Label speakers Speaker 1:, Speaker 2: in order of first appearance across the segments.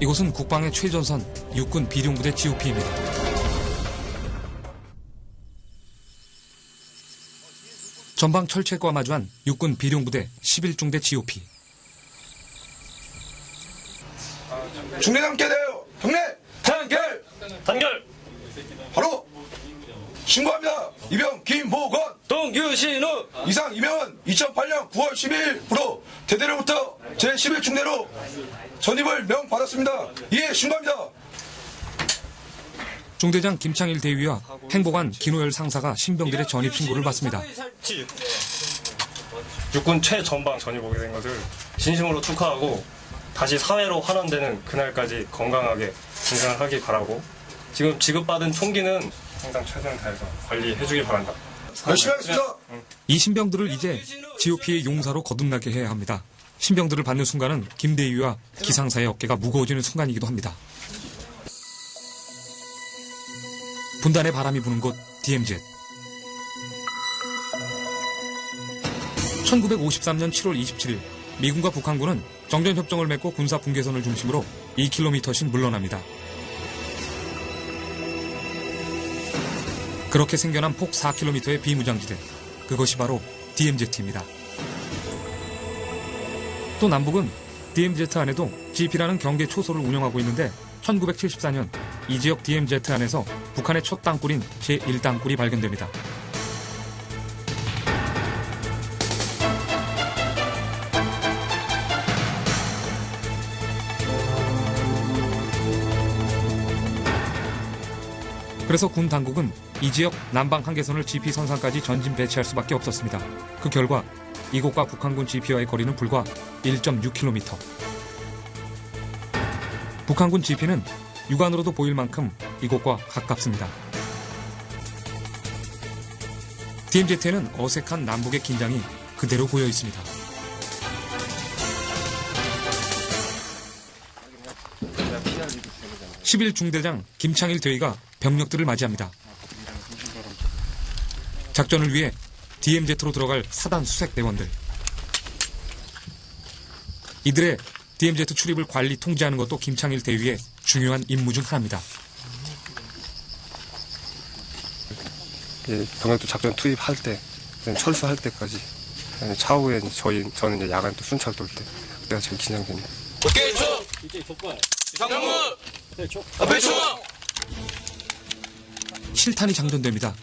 Speaker 1: 이곳은 국방의 최전선 육군 비룡부대 GOP입니다. 전방 철책과 마주한 육군 비룡부대 11중대 GOP.
Speaker 2: 중대장 깨대요. 경례 단결.
Speaker 3: 단결.
Speaker 2: 바로 신고합니다. 이병 김보건
Speaker 3: 동규신우
Speaker 2: 이상 이명은 2008년 9월 12일부로 대대로부터 제11중대로 전입을 명받았습니다. 이에 신고합니다.
Speaker 1: 중대장 김창일 대위와 행보관 김호열 상사가 신병들의 전입 신고를 받습니다.
Speaker 3: 육군 최전방 전입 오게 된 것을 진심으로 축하하고 다시 사회로 환원되는 그날까지 건강하게 진행을 하길 바라고, 지금 지급받은 총기는 항상 최선을 다해서 관리해주길 바란다.
Speaker 2: 열심히 하겠습니다.
Speaker 1: 이 신병들을 이제 GOP의 용사로 거듭나게 해야 합니다. 신병들을 받는 순간은 김 대위와 기상사의 어깨가 무거워지는 순간이기도 합니다. 분단의 바람이 부는 곳 DMZ. 1953년 7월 27일 미군과 북한군은 정전협정을 맺고 군사 분계선을 중심으로 2km씩 물러납니다. 그렇게 생겨난 폭 4km의 비무장지대, 그것이 바로 DMZ입니다. 또 남북은 DMZ 안에도 GP라는 경계 초소를 운영하고 있는데 1974년 이 지역 DMZ 안에서 북한의 첫 땅굴인 제1땅굴이 발견됩니다. 그래서 군 당국은 이 지역 남방 한계선을 GP 선상까지 전진 배치할 수밖에 없었습니다. 그 결과 이곳과 북한군 GP와의 거리는 불과 1.6km. 북한군 GP는 육안으로도 보일 만큼 이곳과 가깝습니다. DMZ에는 어색한 남북의 긴장이 그대로 고여 있습니다. (11중대장) 김창일 대위가 병력들을 맞이합니다. 작전을 위해 DMZ로 들어갈 사단 수색 대원들. 이들의 DMZ 출입을 관리 통제하는 것도 김창일 대위의 중요한 임무 중 하나입니다.
Speaker 4: 병력도 작전 투입할 때, 철수할 때까지, 차후에 저는 이제 야간 또 순찰 돌 때, 그때가 제일 긴장됩니다.
Speaker 5: 오케이, 초! 이상무! 앞에 초!
Speaker 1: 실탄이 장전됩니다.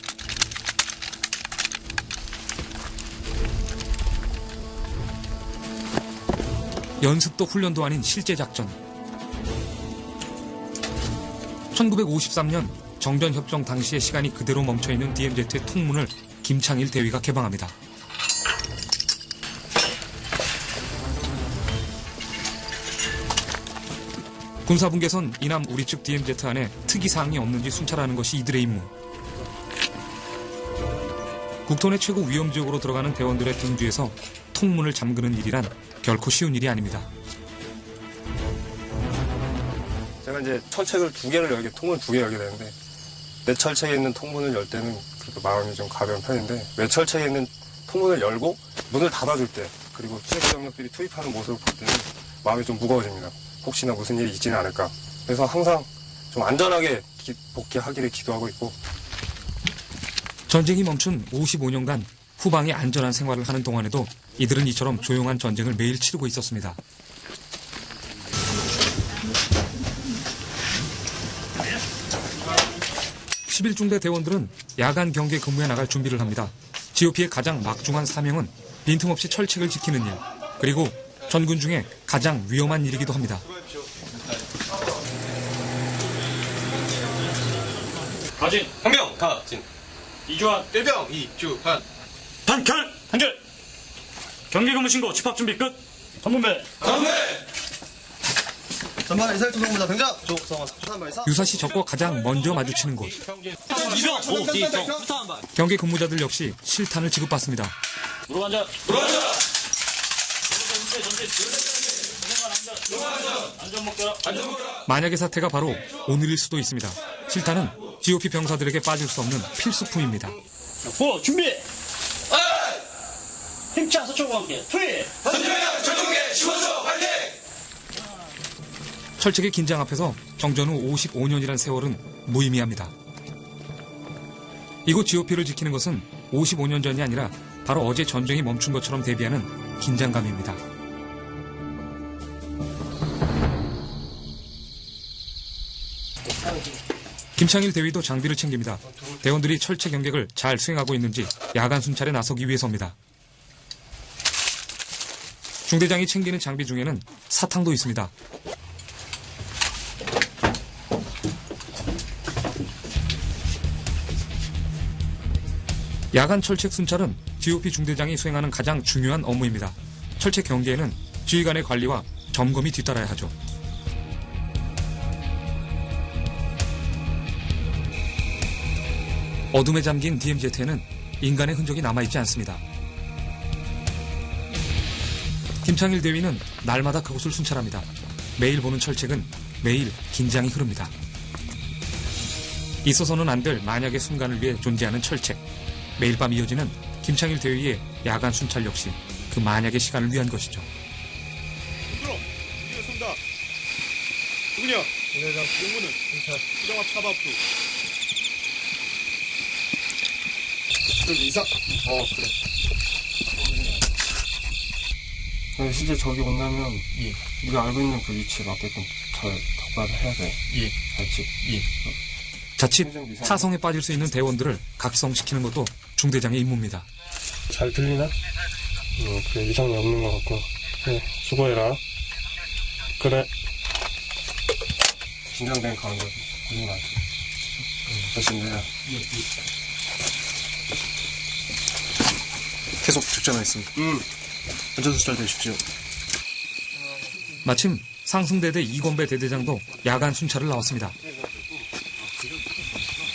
Speaker 1: 연습도 훈련도 아닌 실제 작전. 1953년 정전협정 당시의 시간이 그대로 멈춰있는 DMZ의 통문을 김창일 대위가 개방합니다. 군사분계선 이남 우리 측 DMZ 안에 특이사항이 없는지 순찰하는 것이 이들의 임무. 국토 내 최고 위험지역으로 들어가는 대원들의 등 뒤에서 통문을 잠그는 일이란 결코 쉬운 일이 아닙니다.
Speaker 4: 제가 이제 철책을 2개를 열게, 통문을 2개 열게 되는데, 내 철책에 있는 통문을 열 때는 그래도 마음이 좀 가벼운 편인데, 내 철책에 있는 통문을 열고 문을 닫아줄 때, 그리고 수색 병력들이 투입하는 모습을 볼 때는 마음이 좀 무거워집니다. 혹시나 무슨 일이 있지는 않을까. 그래서 항상 좀 안전하게 복귀하기를 기도하고 있고.
Speaker 1: 전쟁이 멈춘 55년간 후방의 안전한 생활을 하는 동안에도 이들은 이처럼 조용한 전쟁을 매일 치르고 있었습니다. (11중대) 대원들은 야간 경계 근무에 나갈 준비를 합니다. GOP의 가장 막중한 사명은 빈틈없이 철책을 지키는 일, 그리고 전군 중에 가장 위험한 일이기도 합니다.
Speaker 3: 가진
Speaker 5: 항명 가진
Speaker 3: 이주환
Speaker 5: 일병 이주환
Speaker 3: 단결 경기 근무 신고 집합 준비 끝. 전문배
Speaker 6: 전반 이사일 조성부자 병장 조성원 수산발사
Speaker 1: 유사시 적과 가장 먼저 마주치는 곳.
Speaker 3: 이병 오디정
Speaker 1: 경계 근무자들 역시 실탄을 지급받습니다.
Speaker 3: 무릎 앉아
Speaker 1: 만약의 사태가 바로 오늘일 수도 있습니다. 실탄은 GOP 병사들에게 빠질 수 없는 필수품입니다.
Speaker 3: 준비 힘차 서초과 함께 투입
Speaker 5: 전투병 전동계 15초 화이팅
Speaker 1: 철책의 긴장 앞에서 정전 후 55년이란 세월은 무의미합니다. 이곳 GOP를 지키는 것은 55년 전이 아니라 바로 어제 전쟁이 멈춘 것처럼 대비하는 긴장감입니다. 김창일 대위도 장비를 챙깁니다. 대원들이 철책 경계를 잘 수행하고 있는지 야간 순찰에 나서기 위해서입니다. 중대장이 챙기는 장비 중에는 사탕도 있습니다. 야간 철책 순찰은 GOP 중대장이 수행하는 가장 중요한 업무입니다. 철책 경계에는 지휘관의 관리와 점검이 뒤따라야 하죠. 어둠에 잠긴 DMZ에는 인간의 흔적이 남아있지 않습니다. 김창일 대위는 날마다 그곳을 순찰합니다. 매일 보는 철책은 매일 긴장이 흐릅니다. 있어서는 안 될 만약의 순간을 위해 존재하는 철책. 매일 밤 이어지는 김창일 대위의 야간 순찰 역시 그 만약의 시간을 위한 것이죠.
Speaker 7: 누구냐? 대대장 공무는 수정합 사바부. 이상. 그래.
Speaker 4: 네, 실제 저기 온다면 우리가 알고 있는 그 위치에 맞게끔 잘 덕발을 해야 돼. 알지?
Speaker 1: 자칫 사성에 빠질 수 있는 대원들을 각성시키는 것도 중대장의 임무입니다.
Speaker 4: 잘 들리나? 그래, 이상이 없는 것 같고. 그래, 수고해라. 그래. 긴장된 가운데 고생 많지. 열심히 해라.
Speaker 6: 계속 직전하겠습니다. 안전수잘 되십시오.
Speaker 1: 마침 상승대대 이건배 대대장도 야간 순찰을 나왔습니다.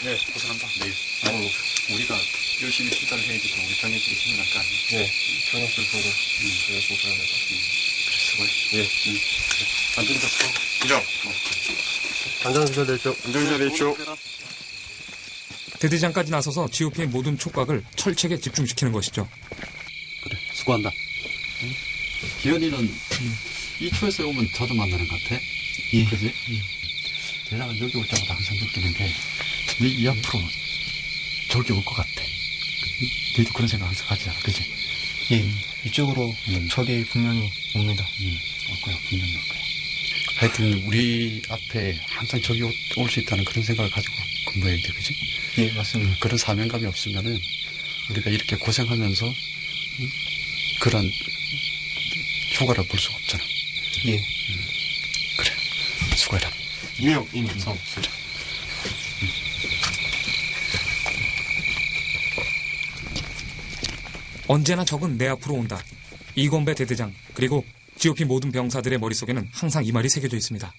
Speaker 8: 네, 고생한다. 내일. 아니, 우리가 열심히 수사를 해야지 또 우리 병력들이 힘이 날 거 아니야.
Speaker 4: 네, 병력들 보고 열심히 살아야 돼.
Speaker 8: 그래, 수고해.
Speaker 4: 예.
Speaker 8: 그래. 안전운전 수고.
Speaker 7: 이정.
Speaker 4: 안전수잘 되십시오.
Speaker 7: 안전수잘 되십시오.
Speaker 1: 대대장까지 나서서 GOP의 모든 촉각을 철책에 집중시키는 것이죠.
Speaker 8: 그래, 수고한다. 응? 기현이는 이 초에서 오면 자주 만나는 것 같아? 예. 그지? 내가 여기 올 때마다 항상 느끼는 게, 이 앞으로 저기 올 것 같아. 너도 그런 생각 항상 하지 않아, 그지?
Speaker 6: 예, 이쪽으로 적이 분명히 옵니다.
Speaker 8: 올 거야, 분명히 올 거야. 하여튼, 우리 앞에 항상 저기 올 수 있다는 그런 생각을 가지고 근무해야 돼, 그지?
Speaker 6: 예, 맞습니다.
Speaker 8: 그런 사명감이 없으면은, 우리가 이렇게 고생하면서, 그런 효과를 볼 수가 없잖아.
Speaker 6: 예.
Speaker 8: 그래, 수고해라.
Speaker 7: 유영, 임성.
Speaker 8: 그래.
Speaker 1: 언제나 적은 내 앞으로 온다. 이건배 대대장 그리고 GOP 모든 병사들의 머릿속에는 항상 이 말이 새겨져 있습니다.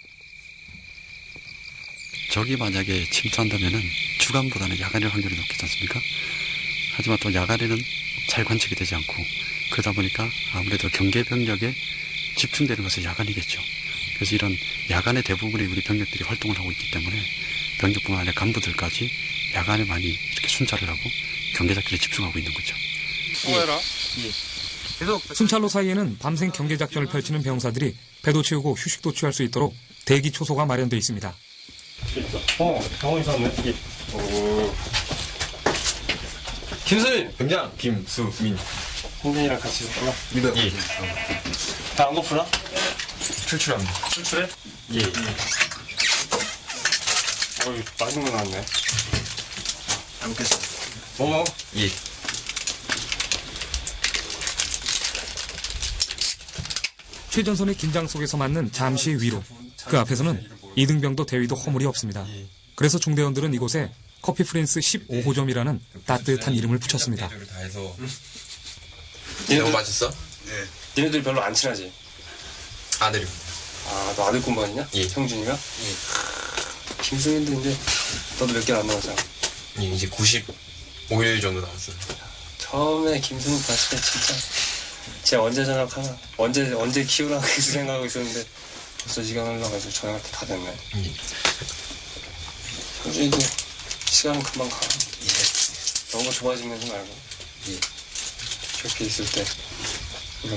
Speaker 8: 적이 만약에 침투한다면은 주간보다는 야간일 확률이 높겠지 않습니까? 하지만 또 야간에는 잘 관측이 되지 않고 그러다 보니까 아무래도 경계 병력에 집중되는 것은 야간이겠죠. 그래서 이런 야간에 대부분의 우리 병력들이 활동을 하고 있기 때문에 병력뿐만 아니라 간부들까지 야간에 많이 이렇게 순찰을 하고 경계 잡기에 집중하고 있는 거죠.
Speaker 7: 수고해라.
Speaker 1: 순찰로 사이에는 밤샘 경계 작전을 펼치는 병사들이 배도 채우고 휴식도 취할 수 있도록 대기 초소가 마련되어 있습니다.
Speaker 4: 병원 있었네.
Speaker 5: 김수민 병장 김수민.
Speaker 4: 홍준이랑 같이 있었구나.
Speaker 5: 믿어. 예.
Speaker 4: 다 안 고프나?
Speaker 5: 출출합니다.
Speaker 4: 출출해?
Speaker 5: 예.
Speaker 4: 어이, 맛있는 거 나왔네.
Speaker 5: 잘 먹겠어. 뭐? 예.
Speaker 1: 최전선의 긴장 속에서 맞는 잠시의 위로. 그 앞에서는 이등병도 대위도 허물이 없습니다. 그래서 중대원들은 이곳에 커피 프린스 15호점이라는 따뜻한 이름을 붙였습니다.
Speaker 5: 다 해서.
Speaker 3: 너무
Speaker 5: 맛있어?
Speaker 3: 니네들이 별로 안 친하지?
Speaker 5: 아들이.
Speaker 3: 아, 너 아들 공부하냐?
Speaker 5: 예.
Speaker 3: 형준이가? 예. 김승인도 이제 너도 몇 개월 안 남았잖아.
Speaker 5: 예, 이제 95일 정도 남았어요.
Speaker 3: 처음에 김승인 봤을 때 진짜 쟤 언제 전역하나? 언제 키우나? 그 생각하고 있었는데 벌써 시간 흘러가지고 전역할 때 다 됐네.
Speaker 5: 예.
Speaker 3: 형준이도 시간은 금방 가. 너무 좁아지지 말고.
Speaker 5: 예.
Speaker 3: 저렇게 있을 때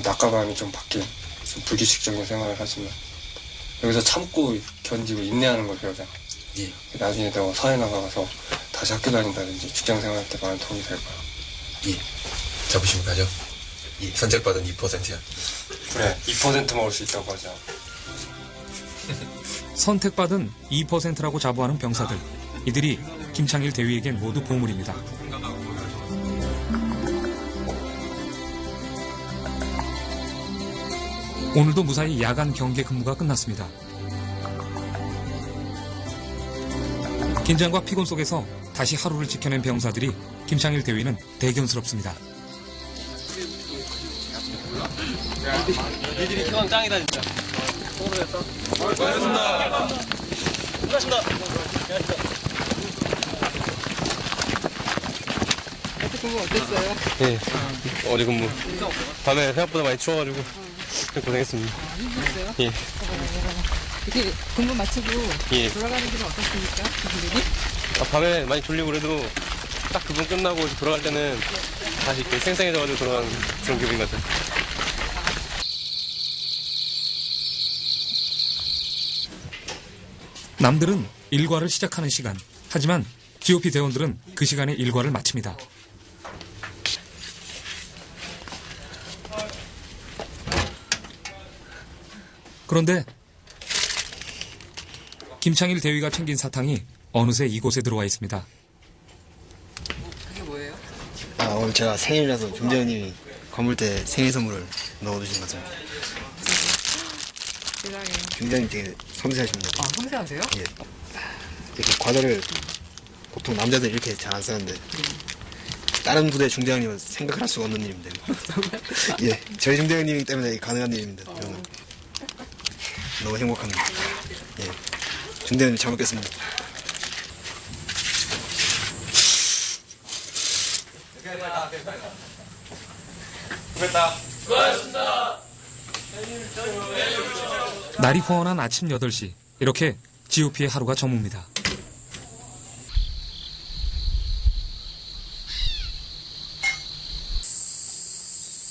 Speaker 3: 낮과 밤이 좀 바뀐 좀 불규칙적인 생활을 하지만
Speaker 4: 여기서 참고 견디고 인내하는 걸 배우잖아.
Speaker 5: 예.
Speaker 4: 나중에 너 사회 나가서 다시 학교 다닌다든지 직장 생활할 때 많은 도움이 될 거야.
Speaker 5: 예. 자부심 가져. 예. 선택받은 2%야.
Speaker 4: 그래, 2% 먹을 수 있다고 하자.
Speaker 1: 선택받은 2%라고 자부하는 병사들. 이들이 김창일 대위에겐 모두 보물입니다. 오늘도 무사히 야간 경계 근무가 끝났습니다. 긴장과 피곤 속에서 다시 하루를 지켜낸 병사들이 김창일 대위는 대견스럽습니다.
Speaker 3: 니들이 희망 짱이다 진짜. 수고하셨습니다. 수고하셨습니다.
Speaker 4: 예. 어리 근무. 밤에 생각보다 많이 추워가지고 고생했습니다.
Speaker 9: 힘드셨어요?
Speaker 4: 예.
Speaker 9: 이렇게 근무 마치고
Speaker 4: 예.
Speaker 9: 돌아가는 길은 어떻습니까? 기분이?
Speaker 4: 밤에 많이 졸리고 그래도 딱 그분 끝나고 돌아갈 때는 다시 이렇게 쌩쌩해져가지고 돌아가는 그런 기분 같아요.
Speaker 1: 남들은 일과를 시작하는 시간. 하지만 GOP 대원들은 그 시간에 일과를 마칩니다. 그런데 김창일 대위가 챙긴 사탕이 어느새 이곳에 들어와 있습니다.
Speaker 9: 그게 뭐예요?
Speaker 6: 오늘 제가 생일이라서 중대원님이 건물대 생일 선물을 넣어주신 거죠.
Speaker 9: 세상에.
Speaker 6: 중대원님 되게 섬세하십니다.
Speaker 9: 아, 섬세하세요?
Speaker 6: 예. 이렇게 과자를 보통 남자들 이렇게 잘 안 쓰는데 다른 부대 중대장님은 생각을 할 수가 없는 일입니다. 예, 저희 중대장님이기 때문에 가능한 일입니다. 저는 너무 행복합니다. 예, 중대장님 잘 먹겠습니다.
Speaker 1: 날이 후원한 아침 8시. 이렇게 GOP의 하루가 저뭅니다.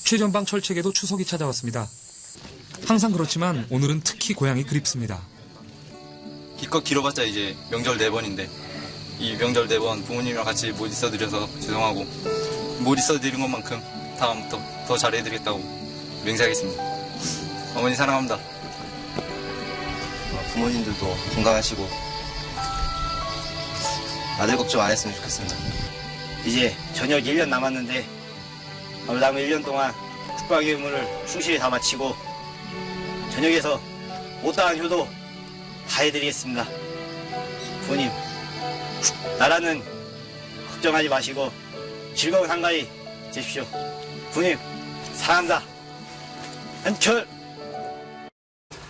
Speaker 1: 최전방 철책에도 추석이 찾아왔습니다. 항상 그렇지만 오늘은 특히 고향이 그립습니다.
Speaker 10: 기껏 길어봤자 이제 명절 4번인데 이 명절 4번 부모님이랑 같이 못 있어드려서 죄송하고 못 있어드린 것만큼 다음부터 더 잘해드리겠다고 맹세하겠습니다. 어머니 사랑합니다.
Speaker 6: 부모님들도 건강하시고 아들 걱정 안 했으면 좋겠습니다.
Speaker 11: 이제 저녁 1년 남았는데 남은 1년 동안 국방의 의무를 충실히 다 마치고 저녁에서 못다한 효도 다 해드리겠습니다. 부모님, 나라는 걱정하지 마시고 즐거운 한가위 되십시오. 부모님, 사랑합니다. 한철!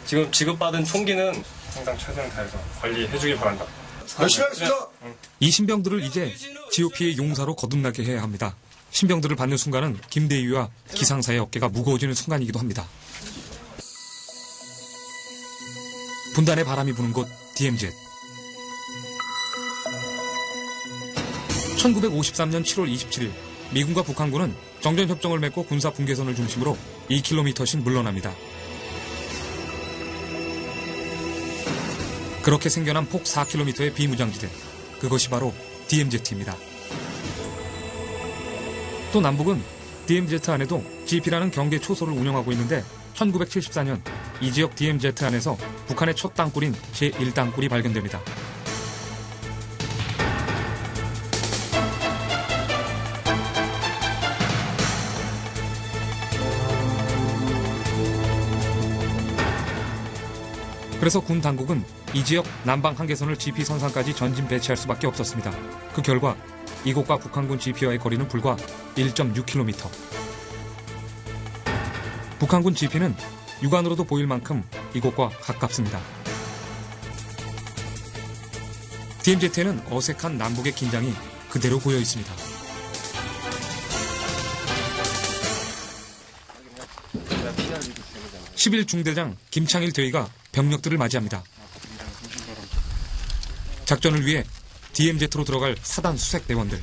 Speaker 3: 지금 지급받은 총기는 항상 최선을 다해서 관리해주길 바란다.
Speaker 2: 열심히 하겠습니다.
Speaker 1: 이 신병들을 이제 GOP의 용사로 거듭나게 해야 합니다. 신병들을 받는 순간은 김대위와 기상사의 어깨가 무거워지는 순간이기도 합니다. 분단의 바람이 부는 곳 DMZ. 1953년 7월 27일 미군과 북한군은 정전협정을 맺고 군사 분계선을 중심으로 2km씩 물러납니다. 그렇게 생겨난 폭 4km의 비무장지대. 그것이 바로 DMZ입니다. 또 남북은 DMZ 안에도 GP라는 경계 초소를 운영하고 있는데 1974년 이 지역 DMZ 안에서 북한의 첫 땅굴인 제1땅굴이 발견됩니다. 그래서 군 당국은 이 지역 남방 한계선을 GP 선상까지 전진 배치할 수밖에 없었습니다. 그 결과 이곳과 북한군 GP와의 거리는 불과 1.6km. 북한군 GP는 육안으로도 보일 만큼 이곳과 가깝습니다. DMZ에는 어색한 남북의 긴장이 그대로 고여 있습니다. 11중대장 김창일 대위가 병력들을 맞이합니다. 작전을 위해 DMZ로 들어갈 사단 수색 대원들.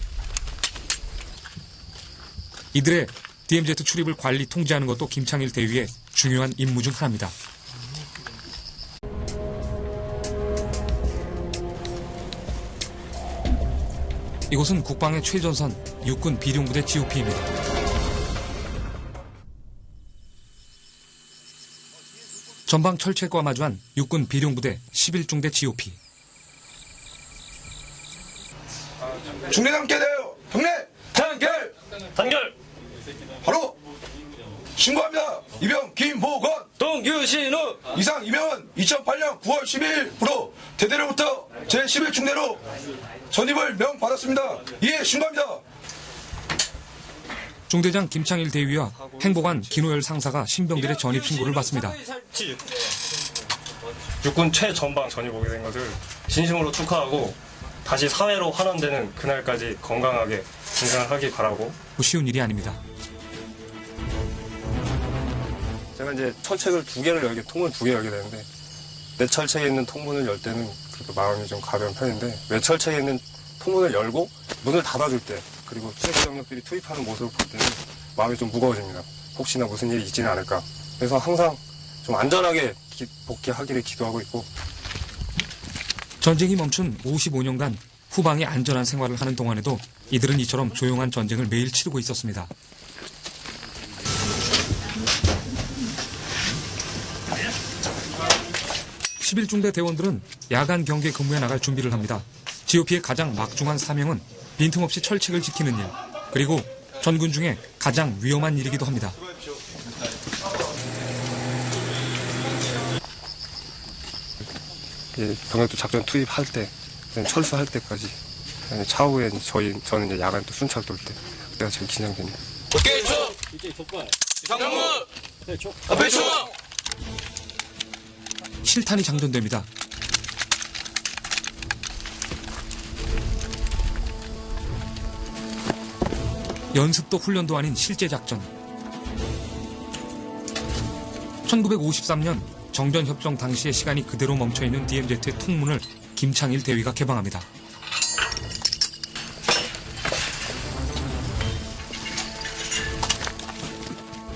Speaker 1: 이들의 DMZ 출입을 관리 통제하는 것도 김창일 대위의 중요한 임무 중 하나입니다. 이곳은 국방의 최전선 육군 비룡부대 GOP입니다. 전방 철책과 마주한 육군 비룡부대 11중대 GOP.
Speaker 2: 중대장께 대하여 병례 단결!
Speaker 3: 단결!
Speaker 2: 바로 신고합니다. 이병 김보건
Speaker 3: 동규신우
Speaker 2: 이상 이명은 2008년 9월 12일부로 대대로부터 제11중대로 전입을 명받았습니다. 이에 신고합니다.
Speaker 1: 중대장 김창일 대위와 행보관 김호열 상사가 신병들의 전입 신고를 받습니다.
Speaker 3: 육군 최전방 전입 오게 된 것을 진심으로 축하하고 다시 사회로 환원되는 그날까지 건강하게 진상을 하기 바라고.
Speaker 1: 쉬운 일이 아닙니다.
Speaker 4: 제가 이제 철책을 두 개를 열게, 통을 두 개 열게 되는데, 내 철책에 있는 통문을 열 때는 그렇게 마음이 좀 가벼운 편인데, 외 철책에 있는 통문을 열고 문을 닫아줄 때, 그리고 최고 병력들이 투입하는 모습을 볼 때는 마음이 좀 무거워집니다. 혹시나 무슨 일이 있지는 않을까. 그래서 항상 좀 안전하게 복귀하기를 기도하고 있고.
Speaker 1: 전쟁이 멈춘 55년간 후방의 안전한 생활을 하는 동안에도 이들은 이처럼 조용한 전쟁을 매일 치르고 있었습니다. (11중대) 대원들은 야간 경계 근무에 나갈 준비를 합니다. GOP의 가장 막중한 사명은 빈틈없이 철책을 지키는 일, 그리고 전군 중에 가장 위험한 일이기도 합니다.
Speaker 4: 병력도 작전 투입할 때, 철수할 때까지, 차후에 저는 이제 야간 또 순찰 돌 때, 그때가 제일 긴장됩니다.
Speaker 2: 오케이, 쭉! 이상무! 앞에 쭉!
Speaker 1: 실탄이 장전됩니다. 연습도 훈련도 아닌 실제 작전. 1953년 정전협정 당시의 시간이 그대로 멈춰있는 DMZ의 통문을 김창일 대위가 개방합니다.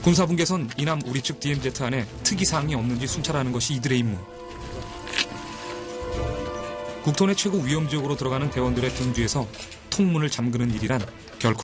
Speaker 1: 군사분계선 이남 우리 측 DMZ 안에 특이사항이 없는지 순찰하는 것이 이들의 임무. 국토 내 최고 위험지역으로 들어가는 대원들의 등 뒤에서 통문을 잠그는 일이란